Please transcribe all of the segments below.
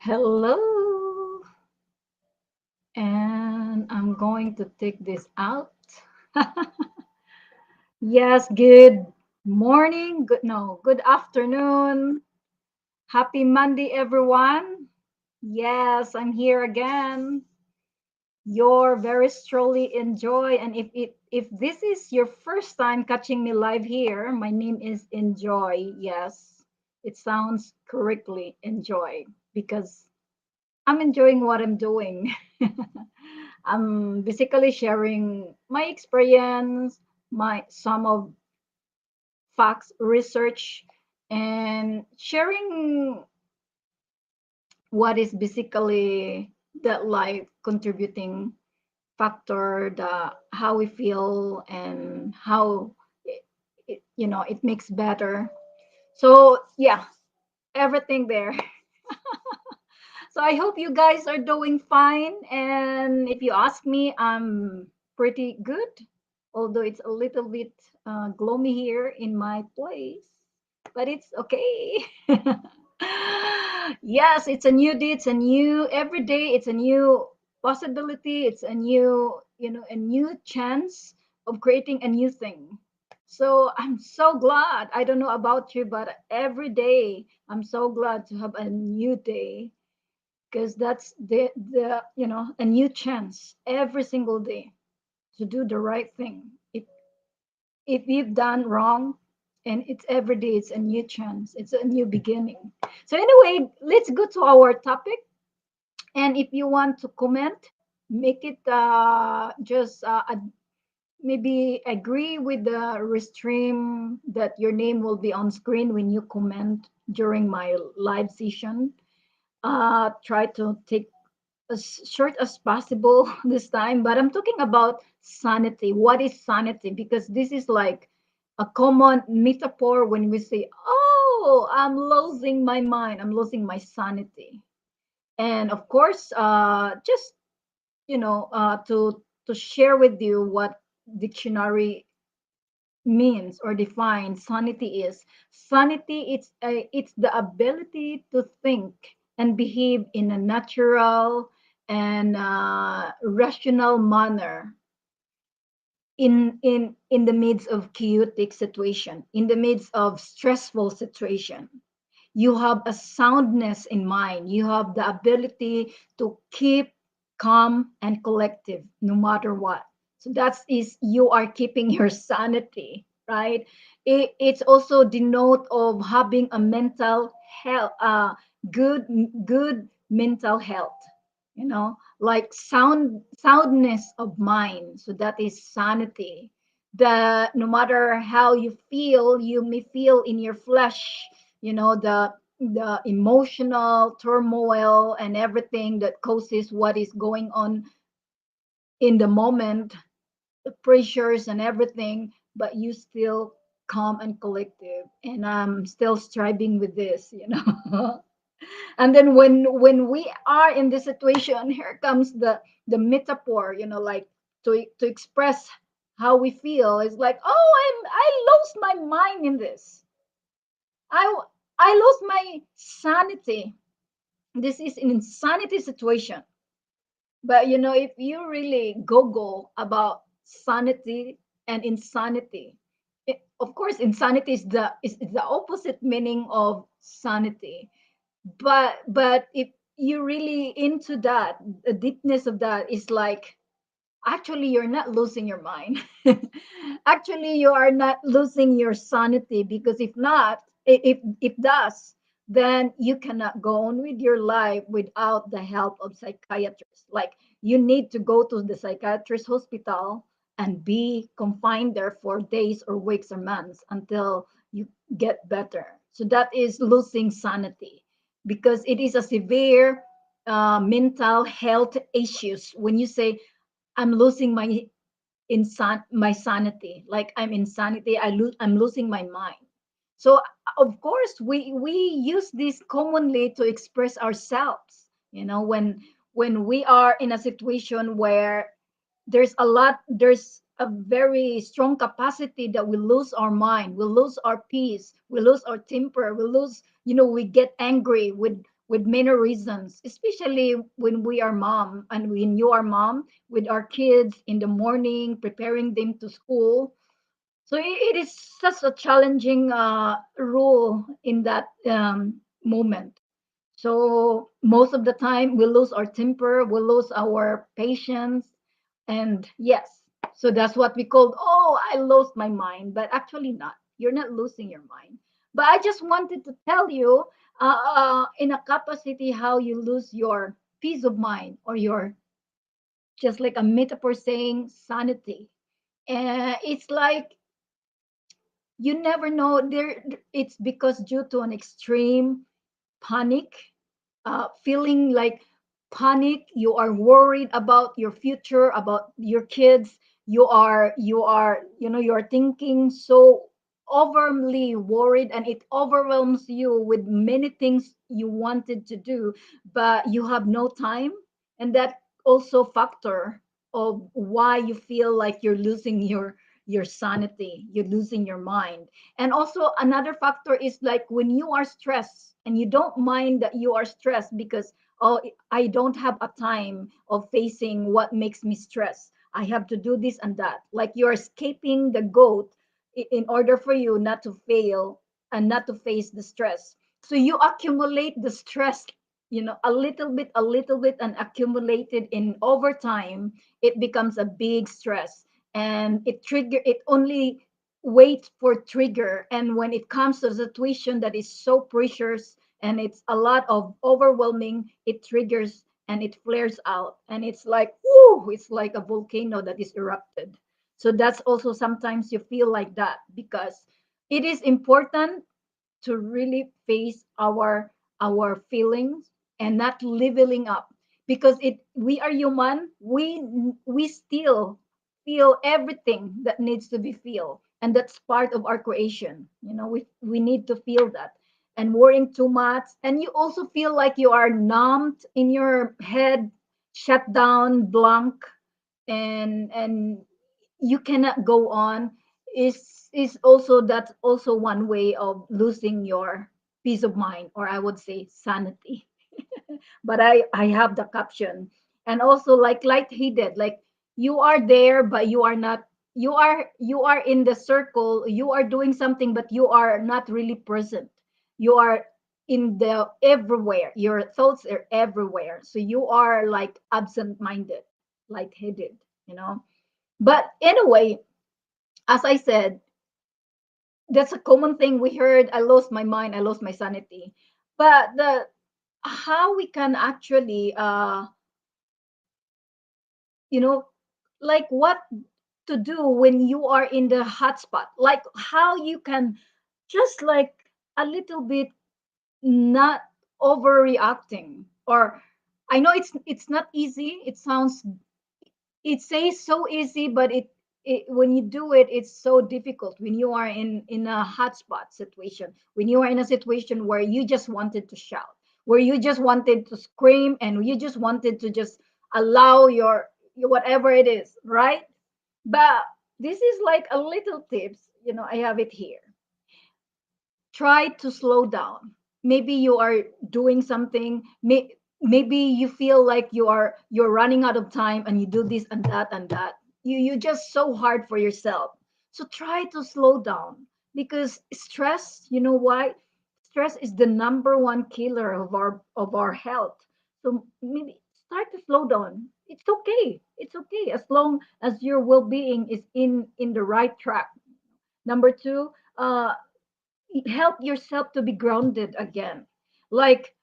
Hello, and I'm going to take this out. Yes, good morning, good no, good afternoon. Happy Monday, everyone. Yes, I'm here again. You're very truly enjoy, and if this is your first time catching me live here, my name is Enjoy. Yes, it sounds correctly enjoy because I'm enjoying what I'm doing. I'm basically sharing my experience, my some of facts, research, and sharing what is basically that life contributing factor, the how we feel and how it makes better. So yeah, everything there. So I hope you guys are doing fine. And if you ask me, I'm pretty good, although it's a little bit gloomy here in my place, but it's okay. Yes, it's a new day. It's a new every day. It's a new possibility. It's a new, a new chance of creating a new thing. So I'm so glad. I don't know about you, but every day I'm so glad to have a new day because that's the a new chance every single day to do the right thing. If you've done wrong, and it's every day, it's a new chance, it's a new beginning. So anyway, let's go to our topic. And if you want to comment, make it just maybe agree with the restream that your name will be on screen when you comment during my live session. Try to take as short as possible this time, but I'm talking about sanity. What is sanity? Because this is like a common metaphor when we say, "Oh, I'm losing my mind. I'm losing my sanity." And of course, just to share with you what dictionary means or defines sanity is. Sanity, it's the ability to think and behave in a natural and rational manner in the midst of chaotic situation, in the midst of stressful situation. You have a soundness in mind. You have the ability to keep calm and collective no matter what. So that is you are keeping your sanity, right? It's also denote of having a mental health, good good mental health, like soundness of mind. So that is sanity. The no matter how you feel, you may feel in your flesh, the emotional turmoil and everything that causes what is going on in the moment, the pressures and everything, but you still calm and collective. And I'm still striving with this. And then when we are in this situation, here comes the metaphor, like to express how we feel. It's like, oh, I lost my mind in this. I I lost my sanity. This is an insanity situation. But if you really Google about sanity and insanity, of course, insanity is the opposite meaning of sanity. But if you really into that, the deepness of that is like, actually you're not losing your mind. Actually you are not losing your sanity, because if not, if does, then you cannot go on with your life without the help of psychiatrists. Like, you need to go to the psychiatrist hospital and be confined there for days or weeks or months until you get better. So that is losing sanity, because it is a severe mental health issues when you say, I'm losing my sanity. Like, I'm insanity. I'm losing my mind. So of course we use this commonly to express ourselves. When we are in a situation where there's a very strong capacity that we lose our mind, we lose our peace, we lose our temper, we lose, we get angry with many reasons, especially when we are mom and when you are mom with our kids in the morning, preparing them to school. So it is such a challenging role in that moment. So most of the time we lose our temper, we lose our patience, and yes, so that's what we called, oh, I lost my mind, but actually not. You're not losing your mind. But I just wanted to tell you, in a capacity, how you lose your peace of mind or your, just like a metaphor saying, sanity. And it's like you never know there. It's because due to an extreme panic, feeling like panic, you are worried about your future, about your kids, you are thinking so overly worried, and it overwhelms you with many things you wanted to do, but you have no time. And that also factor of why you feel like you're losing your sanity, you're losing your mind. And also another factor is like when you are stressed and you don't mind that you are stressed because, oh, I don't have a time of facing what makes me stress. I have to do this and that. Like you're escaping the goat in order for you not to fail and not to face the stress. So you accumulate the stress, a little bit, and accumulated in over time, it becomes a big stress, and it only wait for trigger. And when it comes to a situation that is so precious and it's a lot of overwhelming, it triggers and it flares out, and it's like, whoo, it's like a volcano that is erupted. So that's also sometimes you feel like that, because it is important to really face our feelings and not leveling up, because it we are human. We still feel everything that needs to be feel, and that's part of our creation. We need to feel that. And worrying too much, and you also feel like you are numbed in your head, shut down, blank, and you cannot go on, is also, that's also one way of losing your peace of mind, or I would say sanity. But I have the caption. And also like lightheaded, like you are there but you are not. You are in the circle, you are doing something, but you are not really present. You are in the everywhere, your thoughts are everywhere, so you are like absent minded, lightheaded, you know. But anyway, as I said, that's a common thing we heard. I lost my mind, I lost my sanity. But the how we can actually you know like what to do when you are in the hot spot, like how you can just like a little bit not overreacting. Or I know it's not easy, it says so easy, but it when you do it, it's so difficult when you are in a hotspot situation, when you are in a situation where you just wanted to shout, where you just wanted to scream, and you just wanted to just allow your whatever it is, right? But this is like a little tips, I have it here. Try to slow down. Maybe you are doing something, maybe you feel like you're running out of time, and you do this and that and that. You just so hard for yourself. So try to slow down, because stress, you know why? Stress is the number one killer of our health. So maybe start to slow down. It's okay. It's okay as long as your well-being is in the right track. Number two, help yourself to be grounded again. like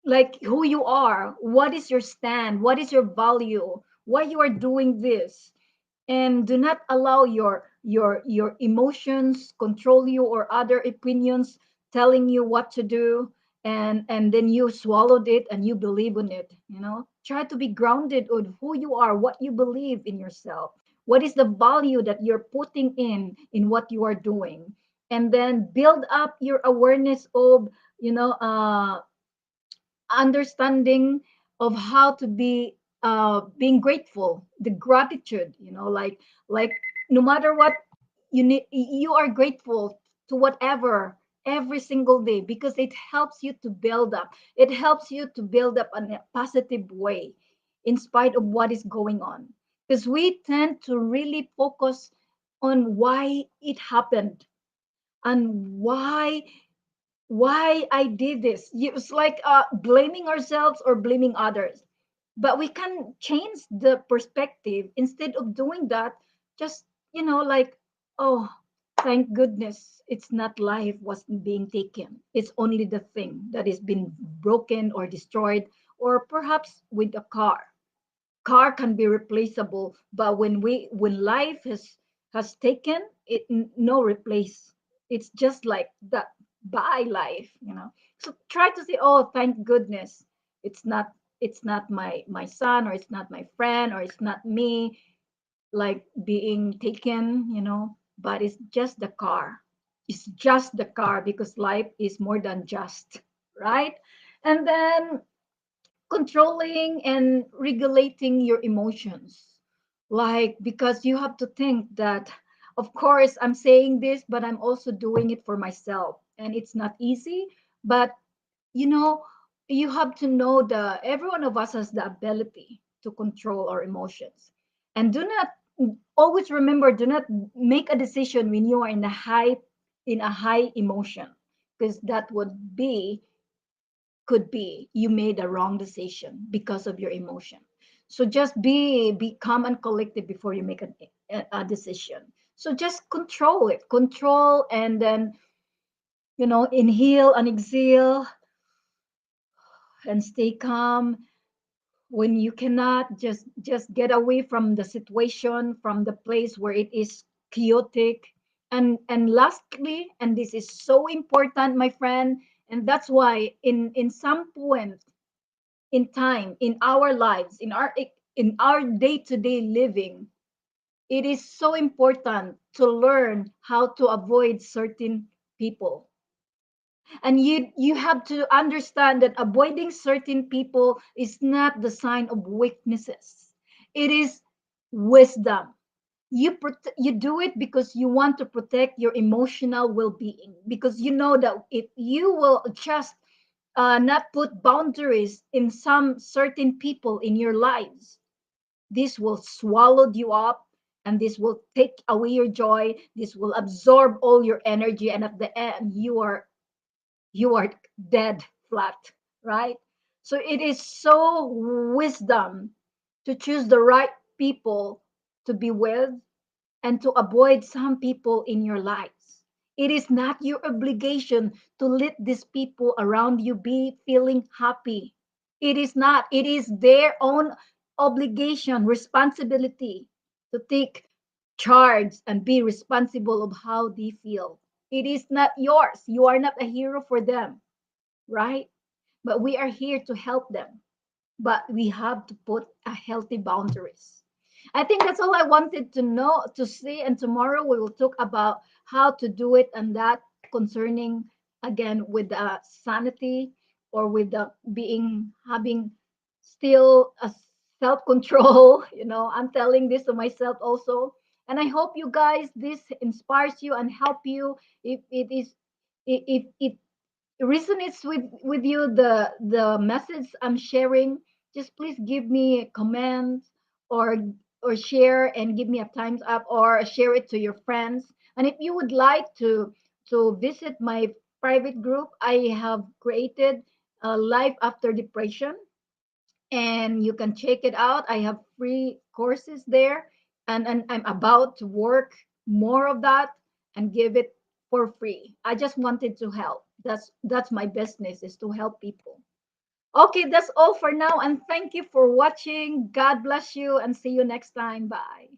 like who you are, what is your stand, what is your value, why you are doing this. And do not allow your emotions control you, or other opinions telling you what to do, and then you swallowed it and you believe in it. Try to be grounded on who you are, what you believe in yourself, what is the value that you're putting in what you are doing. And then build up your awareness of, you know uh understanding of how to be, being grateful, the gratitude, like no matter what, you are grateful to whatever, every single day because it helps you to build up. It helps you to build up in a positive way in spite of what is going on. Because we tend to really focus on why it happened and why I did this. It's like blaming ourselves or blaming others. But we can change the perspective. Instead of doing that, just, like, oh, thank goodness it's not life was being taken. It's only the thing that is been broken or destroyed, or perhaps with a car can be replaceable, but when life has taken it, no replace. It's just like that. Bye life. So try to say, oh, thank goodness it's not my son, or it's not my friend, or it's not me, like being taken. But it's just the car. It's just the car, because life is more than just, right? And then controlling and regulating your emotions, like, because you have to think that, of course I'm saying this, but I'm also doing it for myself, and it's not easy. But you know you have to know that every one of us has the ability to control our emotions. And do not, always remember, do not make a decision when you are in a high emotion, because that would be could be you made a wrong decision because of your emotion. So just be calm and collected before you make a decision. So just control, and then inhale and exhale, and stay calm. When you cannot, just get away from the situation, from the place where it is chaotic. And lastly, and this is so important, my friend, and that's why in some point in time in our lives, in our day-to-day living, it is so important to learn how to avoid certain people. And you have to understand that avoiding certain people is not the sign of weaknesses. It is wisdom. You do it because you want to protect your emotional well-being, because you know that if you will just not put boundaries in some certain people in your lives, this will swallow you up, and this will take away your joy. This will absorb all your energy, and at the end, you are dead flat, right? So it is so wisdom to choose the right people to be with, and to avoid some people in your lives. It is not your obligation to let these people around you be feeling happy. It is not. It is their own obligation, responsibility to take charge and be responsible of how they feel. It is not yours. You are not a hero for them, right? But we are here to help them. But we have to put a healthy boundaries. I think that's all I wanted to know to see. And tomorrow we will talk about how to do it, and that concerning again with the sanity, or with the being having still a self-control. I'm telling this to myself also. And I hope you guys this inspires you and help you. If it is, if it resonates with you, the message I'm sharing, just please give me a comment, or share and give me a thumbs up, or share it to your friends. And if you would like to visit my private group, I have created Life After Depression, and you can check it out. I have free courses there, and I'm about to work more of that and give it for free. I just wanted to help. That's my business, is to help people. Okay, that's all for now, and thank you for watching. God bless you, and see you next time. Bye.